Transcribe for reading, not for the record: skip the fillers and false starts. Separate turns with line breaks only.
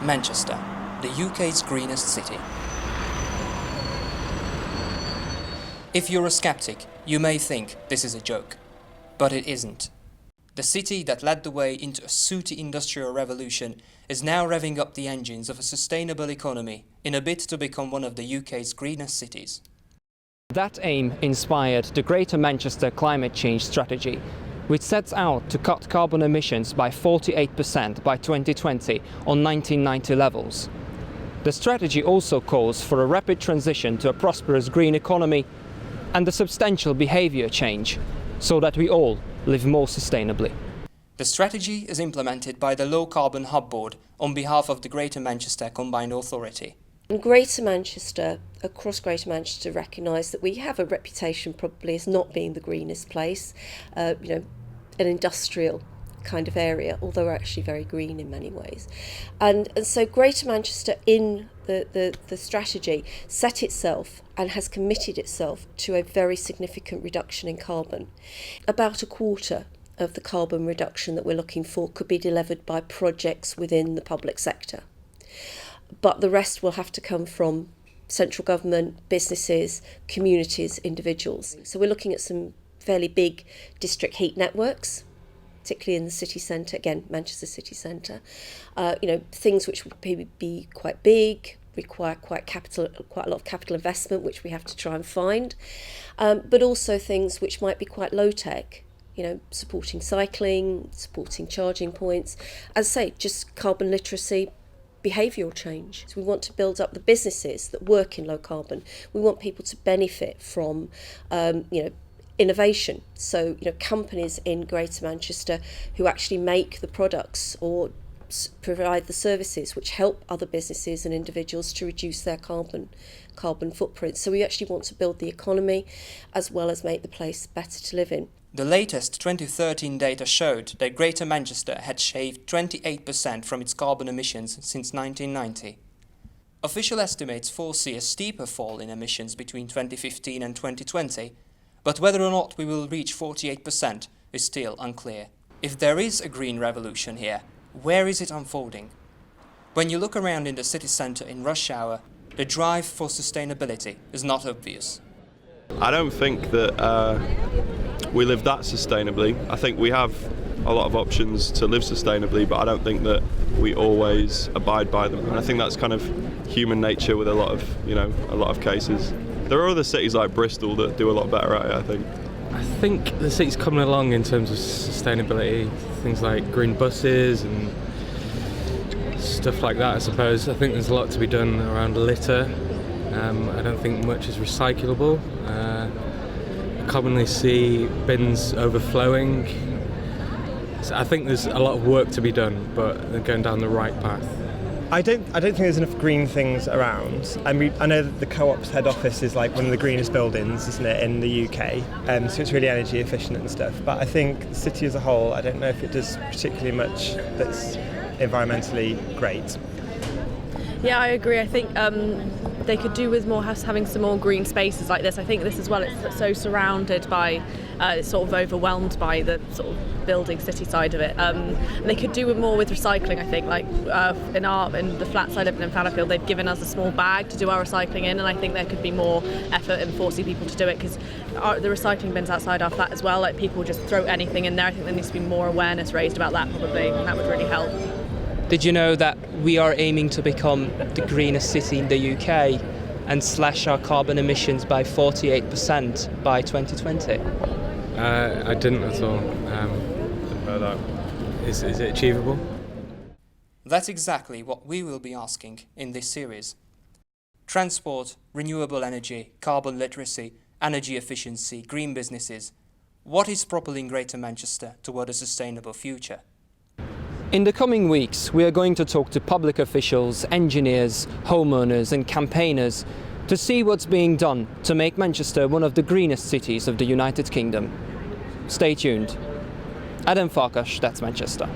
Manchester, the UK's greenest city. If you're a skeptic, you may think this is a joke, but it isn't. The city that led the way into a sooty industrial revolution is now revving up the engines of a sustainable economy in a bid to become one of the UK's greenest cities.
That aim inspired the Greater Manchester Climate Change Strategy, which sets out to cut carbon emissions by 48% by 2020 on 1990 levels. The strategy also calls for a rapid transition to a prosperous green economy and a substantial behaviour change, so that we all live more sustainably.
The strategy is implemented by the Low Carbon Hub Board on behalf of the Greater Manchester Combined Authority.
Greater Manchester, across Greater Manchester, recognise that we have a reputation probably as not being the greenest place, an industrial kind of area, although we're actually very green in many ways. And so Greater Manchester in the strategy set itself and has committed itself to a very significant reduction in carbon. About a quarter of the carbon reduction that we're looking for could be delivered by projects within the public sector. But the rest will have to come from central government, businesses, communities, individuals. So we're looking at some fairly big district heat networks, particularly in the city centre, again, Manchester city centre. Things which would be quite big, require quite a lot of capital investment, which we have to try and find, but also things which might be quite low tech, supporting cycling, supporting charging points. As I say, just carbon literacy, behavioural change. So we want to build up the businesses that work in low carbon. We want people to benefit from, innovation. So, companies in Greater Manchester who actually make the products or provide the services which help other businesses and individuals to reduce their carbon footprint. So we actually want to build the economy as well as make the place better to live in.
The latest 2013 data showed that Greater Manchester had shaved 28% from its carbon emissions since 1990. Official estimates foresee a steeper fall in emissions between 2015 and 2020, but whether or not we will reach 48% is still unclear. If there is a green revolution here, where is it unfolding? When you look around in the city centre in rush hour, the drive for sustainability is not obvious.
I don't think that we live that sustainably. I think we have a lot of options to live sustainably, but I don't think that we always abide by them. And I think that's kind of human nature with a lot of cases. There are other cities like Bristol that do a lot better at it, I think.
I think the city's coming along in terms of sustainability, things like green buses and stuff like that, I suppose. I think there's a lot to be done around litter. I don't think much is recyclable. I commonly see bins overflowing. So I think there's a lot of work to be done, but they're going down the right path.
I don't think there's enough green things around. I know that the Co-op's head office is like one of the greenest buildings, isn't it, in the UK? So it's really energy efficient and stuff. But I think the city as a whole, I don't know if it does particularly much that's environmentally great.
Yeah, I agree. I think they could do with having some more green spaces like this. I think this as well, it's so surrounded by, it's sort of overwhelmed by the sort of building city side of it. And they could do more with recycling, I think. Like in the flats I live in Fallowfield, they've given us a small bag to do our recycling in, and I think there could be more effort in forcing people to do it, because the recycling bins outside our flat as well, like people just throw anything in there. I think there needs to be more awareness raised about that probably, and that would really help.
Did you know that we are aiming to become the greenest city in the UK and slash our carbon emissions by 48% by 2020?
I didn't at all. Didn't know that. Is it achievable?
That's exactly what we will be asking in this series. Transport, renewable energy, carbon literacy, energy efficiency, green businesses. What is propelling Greater Manchester toward a sustainable future?
In the coming weeks, we are going to talk to public officials, engineers, homeowners and campaigners to see what's being done to make Manchester one of the greenest cities of the United Kingdom. Stay tuned. Adam Farkas, that's Manchester.